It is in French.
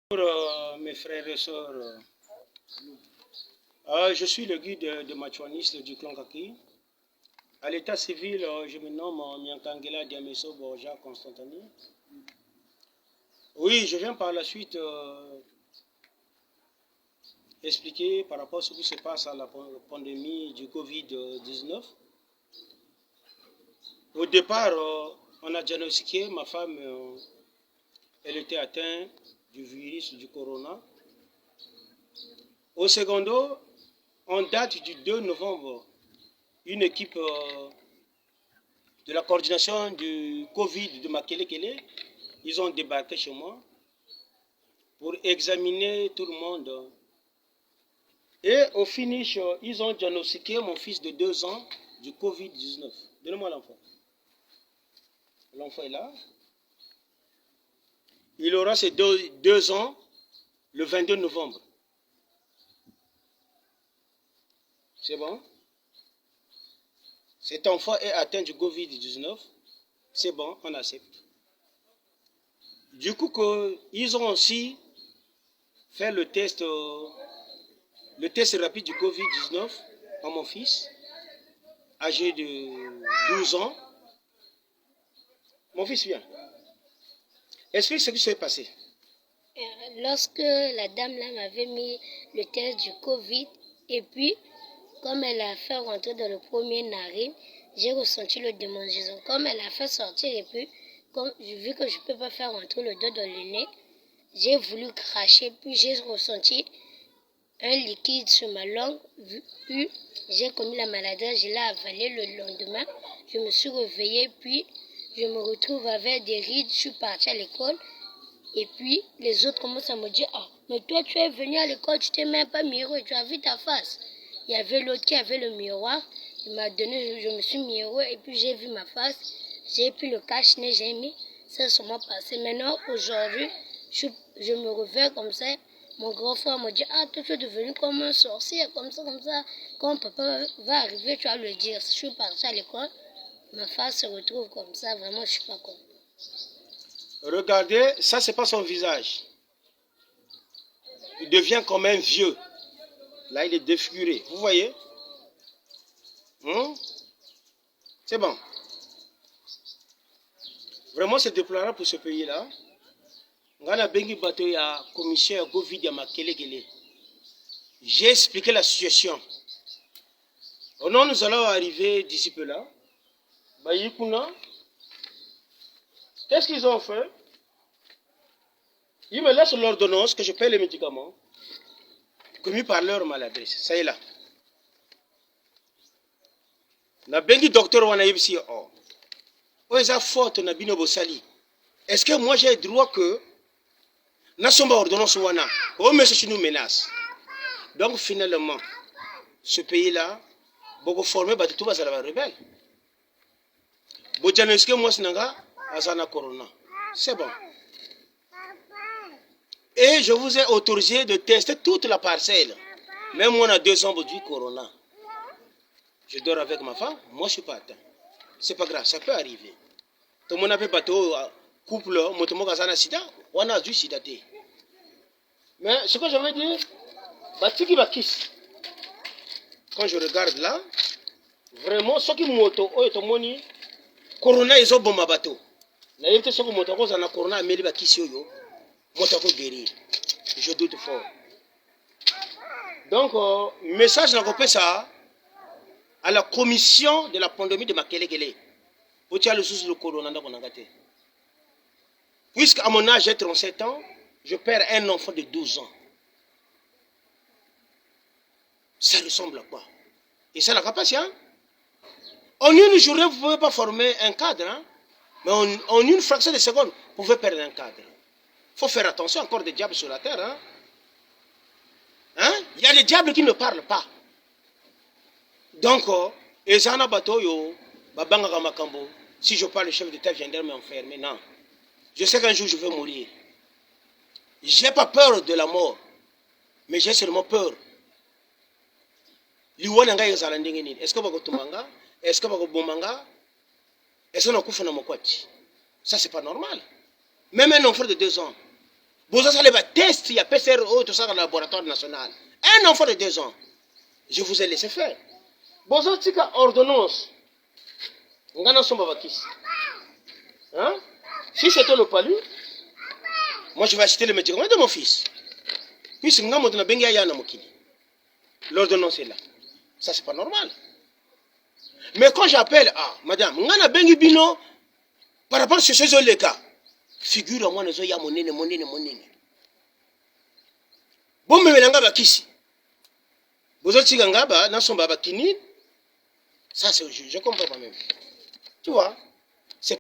Bonjour mes frères et sœurs. Je suis le guide de Machuaniste du clan Kaki. À l'état civil, je me nomme Miankangela Diameso Borja Constantini. Oui, je viens par la suite expliquer par rapport à ce qui se passe à la pandémie du Covid-19. Au départ, on a diagnostiqué ma femme, elle était atteinte du virus du corona. Au secondo, en date du 2 novembre, une équipe de la coordination du Covid de Makelekele, ils ont débarqué chez moi pour examiner tout le monde. Et au finish, ils ont diagnostiqué mon fils de 2 ans du Covid-19. Donnez-moi l'enfant. L'enfant est là. Il aura ses 2 ans le 22 novembre. C'est bon? Cet enfant est atteint du Covid-19. C'est bon, on accepte. Du coup, ils ont aussi fait le test rapide du Covid-19 à mon fils, âgé de 12 ans. Mon fils vient. Explique ce qui s'est passé. Lorsque la dame là m'avait mis le test du Covid, et puis, comme elle a fait rentrer dans le premier narine, j'ai ressenti le démangeaison. Comme elle a fait sortir, et puis, comme vu que je ne peux pas faire rentrer le doigt dans le nez, j'ai voulu cracher, puis j'ai ressenti un liquide sur ma langue, puis j'ai commis la maladie, je l'ai avalé le lendemain, je me suis réveillée, puis je me retrouve avec des rides, je suis partie à l'école, et puis les autres commencent à me dire, ah, mais toi tu es venu à l'école, tu t'es même pas miroir, tu as vu ta face. Il y avait l'autre qui avait le miroir, il m'a donné, je me suis miroir, et puis j'ai vu ma face, j'ai pris le cache-nez, j'ai mis, ça sûrement passé. Maintenant, aujourd'hui, je me réveille comme ça. Mon grand frère me dit, ah, toi tu es devenu comme un sorcier, comme ça, comme ça. Quand papa va arriver, tu vas le dire. Je suis partie à l'école, ma face se retrouve comme ça, vraiment, je suis pas content. Regardez, ça c'est pas son visage. Il devient comme un vieux. Là, il est défiguré. Vous voyez? C'est bon. Vraiment, c'est déplorable pour ce pays-là. Ngana bengi bato ya commissaire Covid ya Makelekele. J'ai expliqué la situation. Non, nous allons arriver d'ici peu là. Bayikuna. Qu'est-ce qu'ils ont fait? Ils me laissent l'ordonnance que je paie les médicaments commis par leur maladresse. Ça est là. Na bengi docteur wana yebisi oh. Oh, eza faute na bino bosali. Est-ce que moi j'ai le droit que na somba ordonnance wana? Oh, mais c'est une menace. Donc finalement, ce pays-là, beaucoup formé bah tout va ça la rebelle. Bojaneske moi sinanga azana corona. C'est bon. Et je vous ai autorisé de tester toute la parcelle. Même moi on a 2 ans du corona. Je dors avec ma femme, moi je suis pas atteint. C'est pas grave, ça peut arriver. Tout le monde a fait bateau couple, motomo kazana sida, on a du sida. Mais ce que je veux dire, batiki bakis. Quand je regarde là, vraiment ce qui moto oyo moni corona ezo bomba bateau. Na yete ce que moto ko zana corona ameli bakisi oyo, moto ko guérir. Je doute fort. Donc message na kopé ça à la commission de la pandémie de Makelekele. Puisque à mon âge, j'ai 37 ans, je perds un enfant de 12 ans. Ça ressemble à quoi? Et ça n'a pas passé, hein? En une journée, vous ne pouvez pas former un cadre, hein? Mais en une fraction de seconde, vous pouvez perdre un cadre. Il faut faire attention, encore des diables sur la terre, hein? Hein? Il y a des diables qui ne parlent pas. Donc, Ezana Batoyo, Babanga Makambo, si je parle, le chef d'État viendrait m'enfermer. Non. Je sais qu'un jour je vais mourir. J'ai pas peur de la mort, mais j'ai seulement peur. Est-ce que vous tumanga? Est-ce que vous bombanga? Est-ce que vous avez ça c'est pas normal. Même un enfant de 2 ans. Vous avez les tests, il y a PCR, tout ça dans le laboratoire national. Un enfant de 2 ans, je vous ai laissé faire. Vous avez une ordonnance. On a son babakis. Hein? Si c'est ton palu, moi je vais acheter le médicament de mon fils. Puis l'ordonnance est là. Ça c'est pas normal. Mais quand j'appelle, madame, on a bengi bino par rapport à ce cas. Figure-moi, nous avons monene. Bon, mais on a kisi. Vous avez un gaba, dans son baba kini. Ça c'est je comprends pas même. Tu vois?